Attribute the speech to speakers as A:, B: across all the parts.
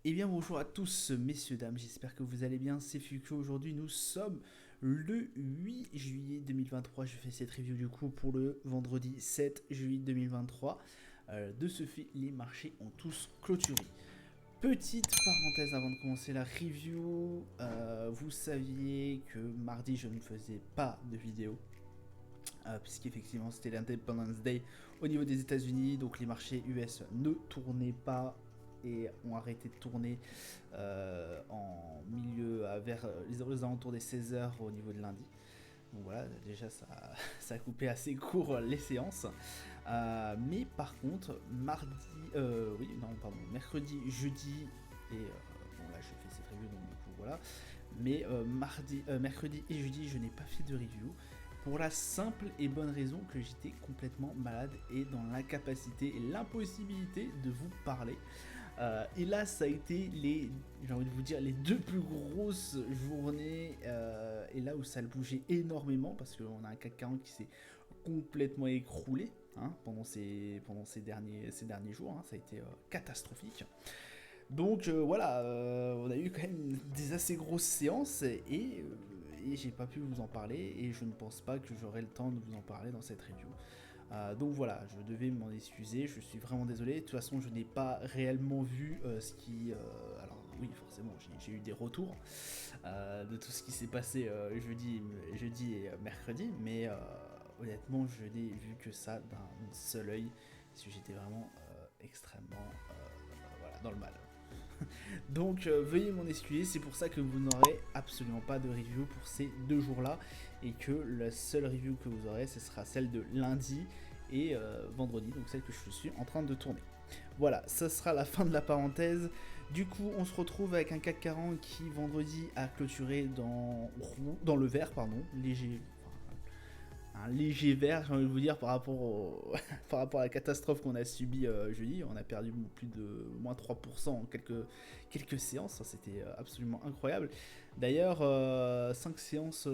A: Eh bien bonjour à tous messieurs dames, j'espère que vous allez bien, c'est Fuku. Aujourd'hui nous sommes le 8 juillet 2023, je fais cette review du coup pour le vendredi 7 juillet 2023. De ce fait, les marchés ont tous clôturé. Petite parenthèse avant de commencer la review, vous saviez que mardi je ne faisais pas de vidéo. Puisqu'effectivement c'était l'Independence Day au niveau des États-Unis, donc les marchés US ne tournaient pas et ont arrêté de tourner en milieu vers les alentours des 16h au niveau de lundi. Donc voilà, déjà ça a coupé assez court les séances. Mais par contre, mercredi, jeudi bon là je fais cette review donc du coup voilà. Mais mercredi et jeudi, je n'ai pas fait de review pour la simple et bonne raison que j'étais complètement malade et dans l'incapacité et l'impossibilité de vous parler. Et là, ça a été j'ai envie de vous dire, les deux plus grosses journées et là où ça le bougeait énormément parce qu'on a un CAC 40 qui s'est complètement écroulé pendant ces derniers jours. Ça a été catastrophique. Donc voilà, on a eu quand même des assez grosses séances et j'ai pas pu vous en parler et je ne pense pas que j'aurai le temps de vous en parler dans cette review. Donc voilà, je devais m'en excuser, je suis vraiment désolé. De toute façon, je n'ai pas réellement vu ce qui... alors oui, forcément, j'ai eu des retours de tout ce qui s'est passé jeudi et mercredi, mais honnêtement, je n'ai vu que ça d'un seul œil, parce que j'étais vraiment extrêmement voilà, dans le mal. Donc veuillez m'en excuser, c'est pour ça que vous n'aurez absolument pas de review pour ces 2 jours-là et que la seule review que vous aurez, ce sera celle de lundi et vendredi, donc celle que je suis en train de tourner. Voilà, ça sera la fin de la parenthèse. Du coup, on se retrouve avec un CAC 40 qui vendredi a clôturé dans le vert, léger. Un léger vert, j'ai envie de vous dire, par rapport, par rapport à la catastrophe qu'on a subie jeudi. On a perdu plus de moins 3% en quelques séances, c'était absolument incroyable. D'ailleurs, 5 séances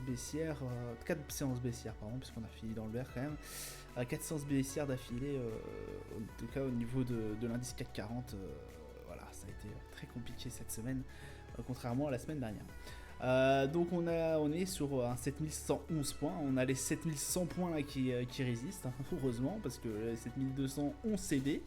A: baissières, 4 séances baissières, pardon, puisqu'on a fini dans le vert quand même. 4 séances baissières d'affilée, en tout cas au niveau de l'indice CAC 40. Voilà, ça a été très compliqué cette semaine, contrairement à la semaine dernière. Donc on est sur un 7111 points, on a les 7100 points là qui résistent, heureusement, parce que les 7200 ont cédé.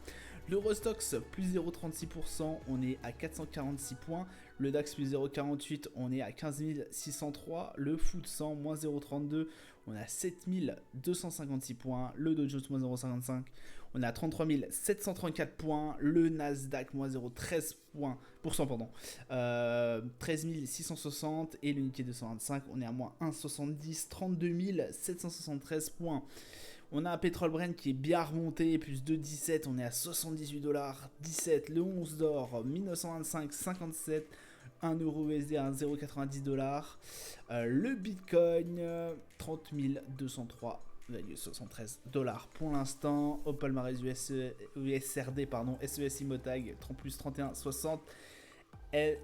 A: L'Eurostox plus 0,36%, on est à 446 points. Le DAX plus 0,48, on est à 15 603. Le FTSE 100 moins 0,32, on est à 7256 points. Le Dow Jones moins 0,55, on est à 33 734 points. Le Nasdaq moins 0,13%, pardon. 13 660 et le Nikkei 225, on est à moins 1,70, 32 773 points. On a un pétrole Brent qui est bien remonté, plus 2,17, on est à 78,17$. Le 11 d'or, 1925, 57, 1€ USD à 0,90$. Le Bitcoin, 30 203,73$ pour l'instant. Au palmarès USRD, SES Imotag, plus 31,60.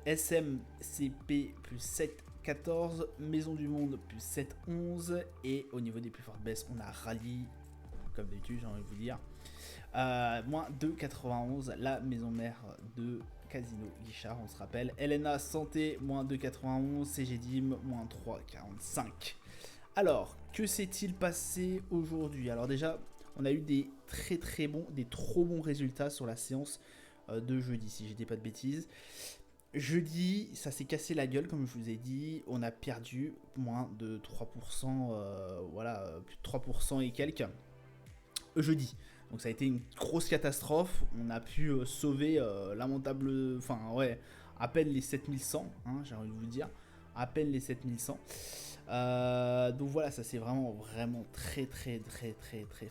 A: SMCP plus 7,14, Maison du Monde plus 7,11 et au niveau des plus fortes baisses, on a Rallye, comme d'habitude, j'ai envie de vous dire, moins 2,91, la maison mère de Casino Guichard, on se rappelle. LNA Santé, moins 2,91, CGDIM, moins 3,45. Alors, que s'est-il passé aujourd'hui? Alors déjà, on a eu des trop bons résultats sur la séance de jeudi, si je dis pas de bêtises. Jeudi, ça s'est cassé la gueule, comme je vous ai dit. On a perdu moins de 3%, plus de 3% et quelques jeudi. Donc ça a été une grosse catastrophe. On a pu sauver à peine les 7100, j'ai envie de vous dire. À peine les 7100. Donc voilà, ça s'est vraiment très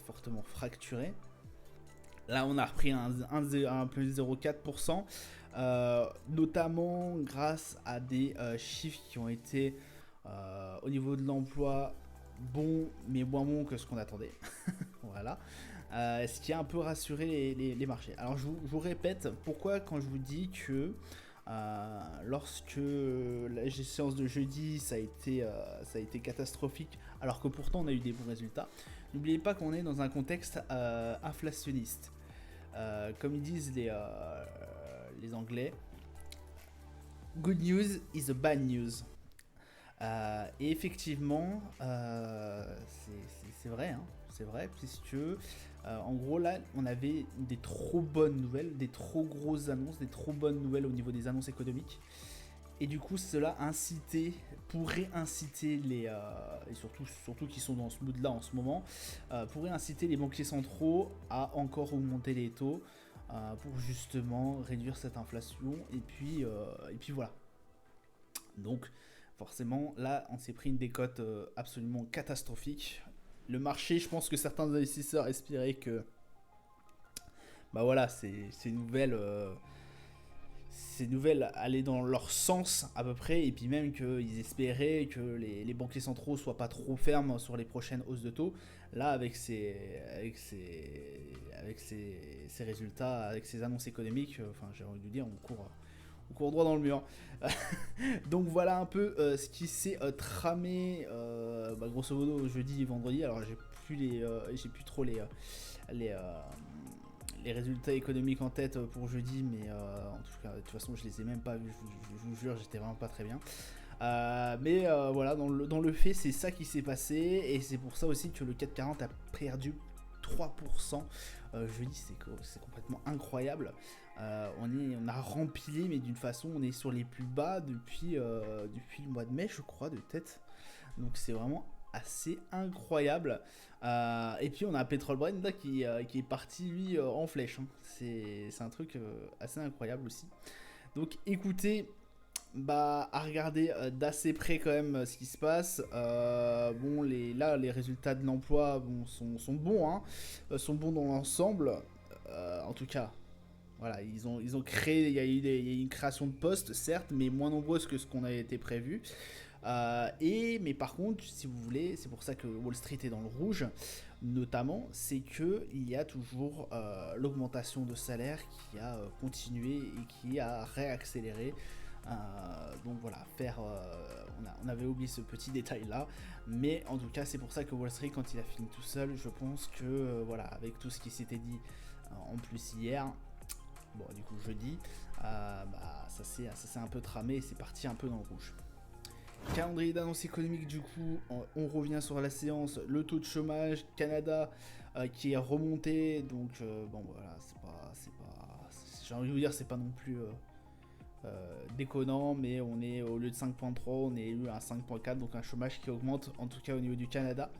A: fortement fracturé. Là, on a repris un plus 0,4%, notamment grâce à des chiffres qui ont été, au niveau de l'emploi, bons, mais moins bons que ce qu'on attendait. Voilà. Ce qui a un peu rassuré les marchés. Alors, je vous répète, pourquoi quand je vous dis que lorsque la séance de jeudi, ça a été catastrophique, alors que pourtant on a eu des bons résultats. N'oubliez pas qu'on est dans un contexte inflationniste. Comme ils disent les Anglais. Good news is a bad news. Et effectivement, c'est vrai, hein, c'est vrai, puisque en gros là, on avait des trop bonnes nouvelles, des trop grosses annonces, des trop bonnes nouvelles au niveau des annonces économiques. Et du coup, cela pourrait inciter et surtout qui sont dans ce mood-là en ce moment, pourrait inciter les banquiers centraux à encore augmenter les taux pour justement réduire cette inflation. Et puis voilà. Donc, forcément, là, on s'est pris une décote absolument catastrophique. Le marché, je pense que certains investisseurs espéraient que, bah voilà, ces nouvelles allaient dans leur sens à peu près, et puis même qu'ils espéraient que les banquiers centraux soient pas trop fermes sur les prochaines hausses de taux. Là, avec ces résultats, avec ces annonces économiques, enfin, j'ai envie de dire, on court droit dans le mur. Donc voilà un peu ce qui s'est tramé, grosso modo jeudi et vendredi. Alors j'ai plus trop les, euh, les résultats économiques en tête pour jeudi, mais en tout cas de toute façon je les ai même pas vus. Je vous jure, j'étais vraiment pas très bien. Voilà, dans le fait, c'est ça qui s'est passé, et c'est pour ça aussi que le 440 a perdu 3%. Jeudi, c'est complètement incroyable. On a rempli, mais d'une façon, on est sur les plus bas depuis le mois de mai, je crois, de tête. Donc c'est vraiment assez incroyable. Et puis on a Petrol Brent là, qui est parti, lui, en flèche. Hein. C'est un truc assez incroyable aussi. Donc écoutez, à regarder d'assez près quand même ce qui se passe. Les résultats de l'emploi sont bons, hein, sont bons dans l'ensemble. En tout cas, voilà, ils ont créé, il y a eu une création de postes, certes, mais moins nombreuses que ce qu'on avait été prévu. Mais par contre, si vous voulez, c'est pour ça que Wall Street est dans le rouge, notamment, c'est que il y a toujours l'augmentation de salaire qui a continué et qui a réaccéléré. Donc voilà, on avait oublié ce petit détail là, mais en tout cas c'est pour ça que Wall Street, quand il a fini tout seul, je pense que voilà, avec tout ce qui s'était dit en plus hier, bon du coup jeudi, ça s'est un peu tramé et c'est parti un peu dans le rouge. Calendrier d'annonce économique, du coup, on revient sur la séance. Le taux de chômage, Canada qui est remonté, donc voilà, j'ai envie de vous dire, c'est pas non plus déconnant, mais on est au lieu de 5.3, on est élu à 5.4, donc un chômage qui augmente, en tout cas au niveau du Canada.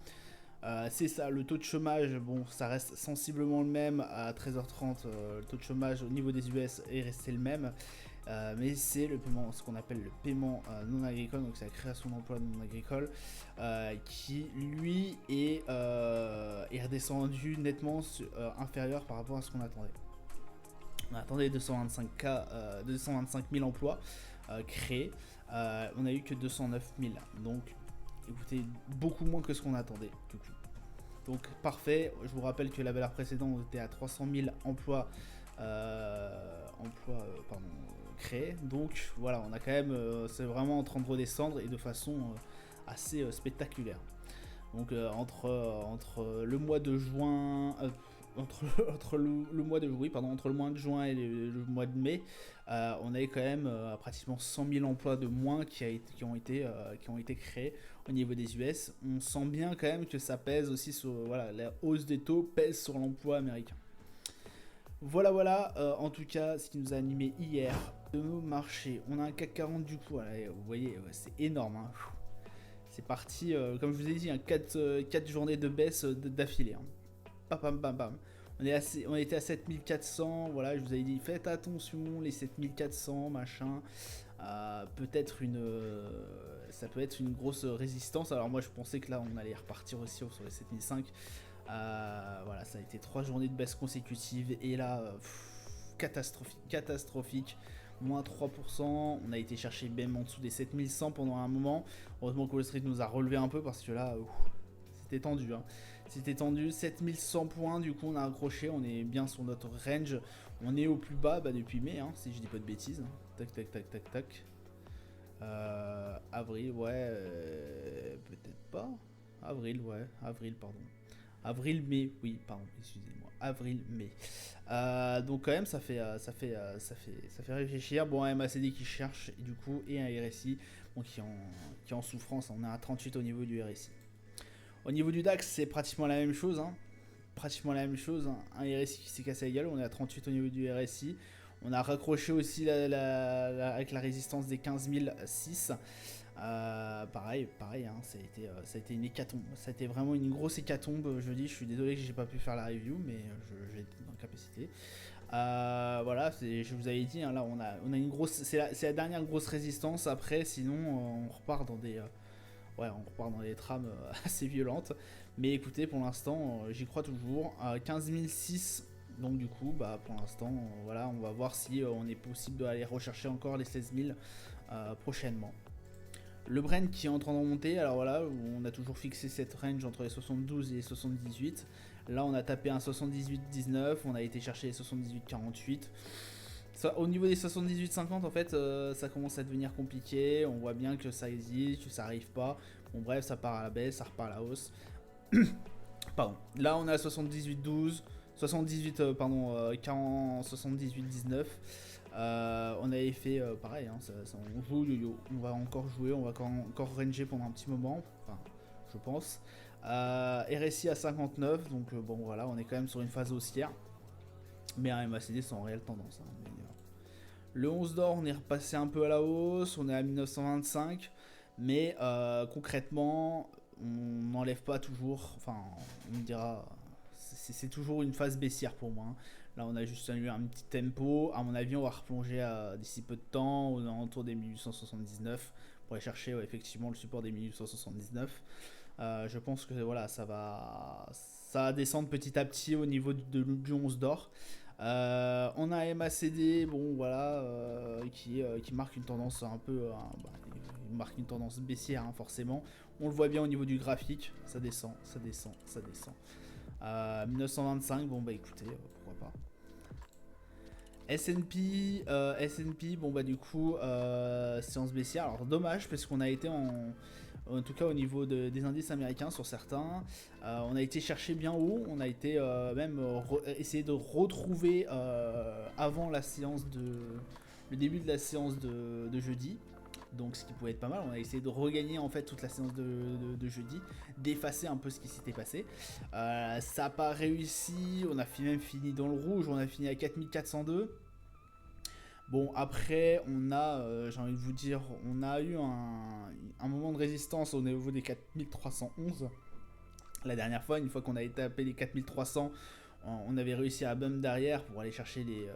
A: C'est ça, le taux de chômage, bon, ça reste sensiblement le même à 13h30. Le taux de chômage au niveau des US est resté le même. Mais c'est le paiement, ce qu'on appelle le paiement non agricole, donc c'est la création d'emplois non agricoles, qui lui est redescendu nettement inférieur par rapport à ce qu'on attendait. On attendait 225 000 emplois créés, on a eu que 209 000, donc écoutez, beaucoup moins que ce qu'on attendait du coup. Donc parfait, je vous rappelle que la valeur précédente était à 300 000 emplois, créés. Donc voilà, on a quand même, c'est vraiment en train de redescendre et de façon assez spectaculaire. Donc entre le mois de juin, entre le mois de juin et le mois de mai, on a eu quand même pratiquement 100 000 emplois de moins qui ont été créés au niveau des US. On sent bien quand même que ça pèse aussi sur, voilà, la hausse des taux pèse sur l'emploi américain. Voilà, en tout cas, ce qui nous a animé hier de nos marchés. On a un CAC 40 du coup, voilà, vous voyez, c'est énorme. Hein. C'est parti, comme je vous ai dit, 4 journées de baisse d'affilée. Hein. Bam. On était à 7400, voilà, je vous avais dit, faites attention, les 7400, machin. Ça peut être une grosse résistance. Alors moi, je pensais que là, on allait repartir aussi sur les 7005. Voilà, ça a été 3 journées de baisse consécutives et là, catastrophique. Moins 3%, on a été chercher même en dessous des 7100 pendant un moment. Heureusement que Wall Street nous a relevé un peu parce que là, c'était tendu. Hein. C'était tendu, 7100 points, du coup on a accroché, on est bien sur notre range. On est au plus bas depuis mai, hein, si je dis pas de bêtises. Tac. Avril, ouais, peut-être pas. Avril, pardon. Avril, mai, oui, pardon, excusez-moi. avril, mai. Donc quand même ça fait réfléchir. Bon, un MACD qui cherche et du coup et un RSI bon, qui est en souffrance. On est à 38 au niveau du RSI. Au niveau du DAX, c'est pratiquement la même chose. Pratiquement la même chose. Un RSI qui s'est cassé la gueule. On est à 38 au niveau du RSI. On a raccroché aussi avec la résistance des 15006. Pareil, ça a été une hécatombe. Ça a été vraiment une grosse hécatombe. Je dis, je suis désolé que j'ai pas pu faire la review, mais j'ai dans la capacité. Voilà, je vous avais dit, là on a une grosse, c'est la dernière grosse résistance. Après, sinon on repart dans des, on repart dans des trames assez violentes. Mais écoutez, pour l'instant, j'y crois toujours. 15006. Donc du coup, pour l'instant, voilà, on va voir si on est possible d'aller rechercher encore les 16000 prochainement. Le Brent qui est en train de remonter, alors voilà, on a toujours fixé cette range entre les 72 et les 78. Là, on a tapé un 78,19, on a été chercher les 78,48. Au niveau des 78,50, en fait, ça commence à devenir compliqué. On voit bien que ça hésite, que ça arrive pas. Bon, bref, ça part à la baisse, ça repart à la hausse. Pardon. Là, on est à 78,12. 78, pardon, 40, 78,19. On avait fait pareil, on joue yo-yo, on va encore jouer, on va encore ranger pendant un petit moment, enfin, je pense. RSI à 59, donc bon voilà, on est quand même sur une phase haussière, mais un MACD sans réelle tendance. Le 11 d'or, on est repassé un peu à la hausse, on est à 1925, mais concrètement, on n'enlève pas toujours, enfin, on me dira, c'est toujours une phase baissière pour moi. Là, on a juste eu un petit tempo. À mon avis, on va replonger d'ici peu de temps, aux alentours des 1879, pour aller chercher effectivement le support des 1879. Je pense que voilà, ça va descendre petit à petit au niveau du 11 d'or. On a un MACD, bon voilà, qui marque une tendance un peu, il marque une tendance baissière forcément. On le voit bien au niveau du graphique, ça descend, ça descend, ça descend. 1925, bon écoutez, pourquoi pas. S&P, bon du coup, séance baissière. Alors dommage parce qu'on a été en tout cas au niveau des indices américains sur certains, on a été chercher bien haut, on a été même essayer de retrouver avant la séance le début de la séance de jeudi. Donc ce qui pouvait être pas mal, on a essayé de regagner en fait toute la séance de jeudi, d'effacer un peu ce qui s'était passé. Ça n'a pas réussi, on a même fini dans le rouge, on a fini à 4402. Bon après on a, j'ai envie de vous dire, on a eu un moment de résistance au niveau des 4311. La dernière fois, une fois qu'on avait tapé les 4300, on avait réussi à bump derrière pour aller chercher les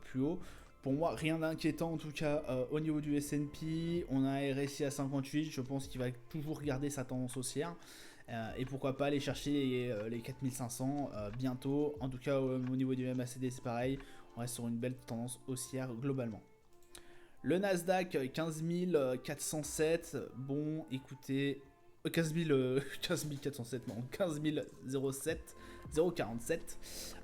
A: plus hauts. Pour moi, rien d'inquiétant en tout cas au niveau du S&P. On a un RSI à 58, je pense qu'il va toujours garder sa tendance haussière. Et pourquoi pas aller chercher les 4500 bientôt. En tout cas, au niveau du MACD, c'est pareil. On reste sur une belle tendance haussière globalement. Le Nasdaq 15 407. Bon, écoutez, 15 407, non, 15 007. 0,47.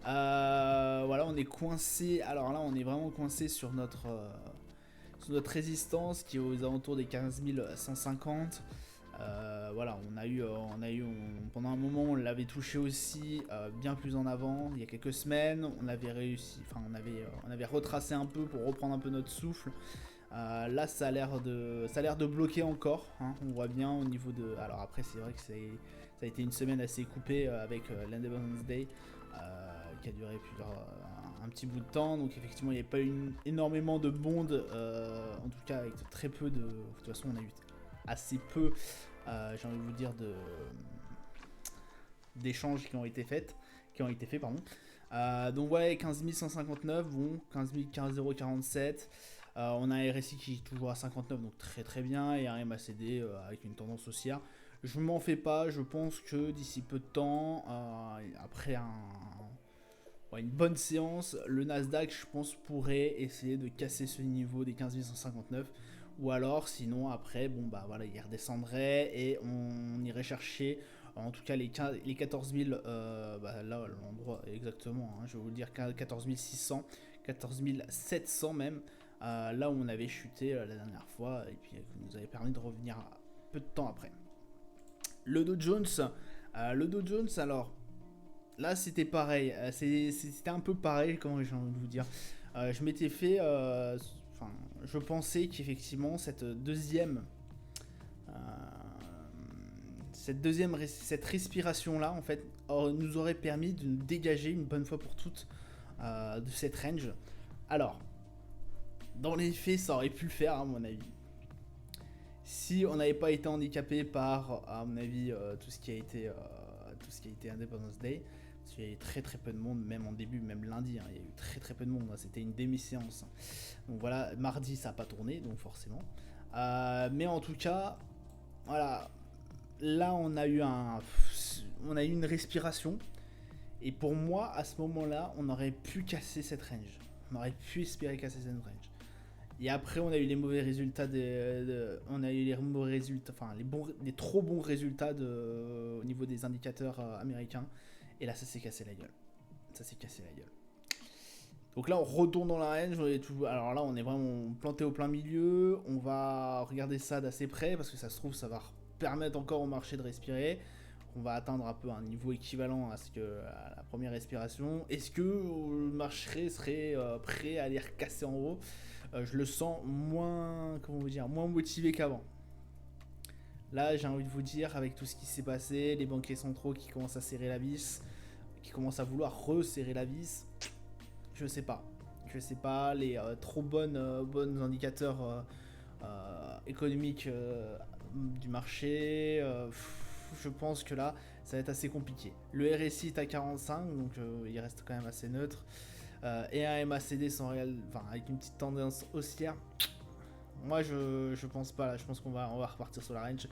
A: Voilà, on est coincé. Alors là, on est vraiment coincé sur notre résistance qui est aux alentours des 15 150. Voilà, pendant un moment, on l'avait touché aussi bien plus en avant. Il y a quelques semaines, on avait réussi, enfin, on avait retracé un peu pour reprendre un peu notre souffle. Là, ça a l'air de bloquer encore. On voit bien au niveau de. Alors après, c'est vrai que ça a été une semaine assez coupée avec l'Independence Day qui a duré un petit bout de temps. Donc effectivement, il n'y a pas eu énormément de bondes, en tout cas avec très peu de. De toute façon, on a eu assez peu, j'ai envie de vous dire, d'échanges qui ont été faits, pardon. Donc voilà, 15 159, bon, 15 047. On a un RSI qui est toujours à 59, donc très très bien, et un MACD avec une tendance haussière. Je m'en fais pas, je pense que d'ici peu de temps, après une bonne séance, le Nasdaq, je pense, pourrait essayer de casser ce niveau des 15 159. Ou alors, sinon, après, bon, voilà, il redescendrait et on irait chercher, en tout cas, les 14 000, là, l'endroit exactement, je vais vous le dire, 14 600, 14 700 même, là où on avait chuté la dernière fois, et puis nous avait permis de revenir peu de temps après. Le Dow Jones, alors, là c'était pareil. C'était un peu pareil, comment j'ai envie de vous dire. Je m'étais fait. Enfin, je pensais qu'effectivement, euh, cette respiration là, en fait, nous aurait permis de nous dégager une bonne fois pour toutes de cette range. Alors, dans les faits, ça aurait pu le faire, à mon avis. Si on n'avait pas été handicapé par, à mon avis, tout ce qui a été Independence Day, parce qu'il y a eu très très peu de monde, même en début, même lundi, hein, il y a eu très très peu de monde, hein, c'était une demi-séance. Donc voilà, mardi ça n'a pas tourné, donc forcément. Mais en tout cas, voilà, là on a eu une respiration, et pour moi, à ce moment-là, on aurait pu casser cette range. On aurait pu espérer casser cette range. Et après, on a eu les mauvais résultats on a eu les mauvais résultats, enfin les trop bons résultats au niveau des indicateurs américains. Et là, ça s'est cassé la gueule. Ça s'est cassé la gueule. Donc là, on retourne dans la range. Alors là, on est vraiment planté au plein milieu. On va regarder ça d'assez près parce que ça se trouve, ça va permettre encore au marché de respirer. On va atteindre un peu un niveau équivalent à la première respiration. Est-ce que le marché serait prêt à aller recasser en haut? Je le sens moins, comment vous dire, moins motivé qu'avant. Là, j'ai envie de vous dire, avec tout ce qui s'est passé, les banquiers centraux qui commencent à serrer la vis, qui commencent à vouloir resserrer la vis, je sais pas. Je sais pas, les trop bonnes indicateurs économiques du marché, je pense que là, ça va être assez compliqué. Le RSI est à 45, donc il reste quand même assez neutre. Et un MACD sans réel, enfin avec une petite tendance haussière. Moi je pense pas là, je pense qu'on va repartir sur la range.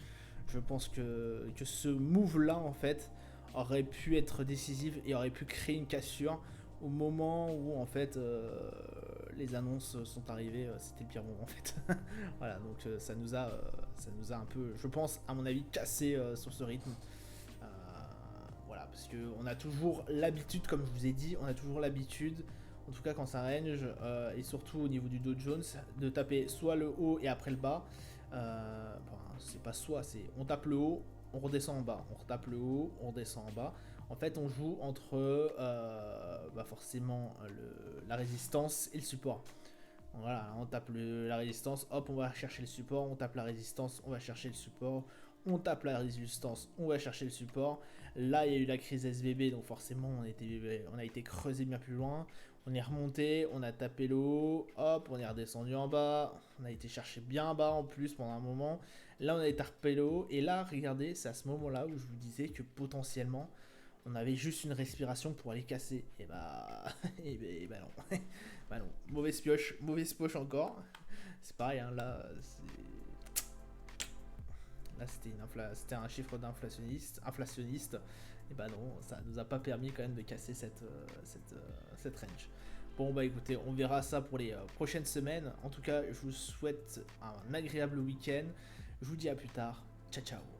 A: Je pense que ce move là en fait aurait pu être décisif et aurait pu créer une cassure au moment où en fait les annonces sont arrivées, c'était le pire moment en fait. Voilà, donc ça nous a un peu, je pense à mon avis, cassé sur ce rythme. Voilà, parce qu'on a toujours l'habitude, comme je vous ai dit, on a toujours l'habitude, en tout cas quand ça range, et surtout au niveau du Dow Jones, de taper soit le haut et après le bas. C'est pas soit, c'est on tape le haut, on redescend en bas, on retape le haut, on redescend en bas. En fait, on joue entre forcément la résistance et le support. Voilà, on tape la résistance, hop, on va chercher le support, on tape la résistance, on va chercher le support, on tape la résistance, on va chercher le support. Là, il y a eu la crise SVB, donc forcément, on a été creusé bien plus loin. On est remonté, on a tapé le haut, hop, on est redescendu en bas. On a été chercher bien bas en plus pendant un moment. Là, on a été tapé le haut. Et là, regardez, c'est à ce moment-là où je vous disais que potentiellement, on avait juste une respiration pour aller casser. Et bah, et bah non. Bah non. Mauvaise pioche encore. C'est pareil, hein, là, c'était un chiffre inflationniste. Et bah non, ça nous a pas permis quand même de casser cette range. Bon bah écoutez, on verra ça pour les prochaines semaines. En tout cas, je vous souhaite un agréable week-end. Je vous dis à plus tard. Ciao ciao.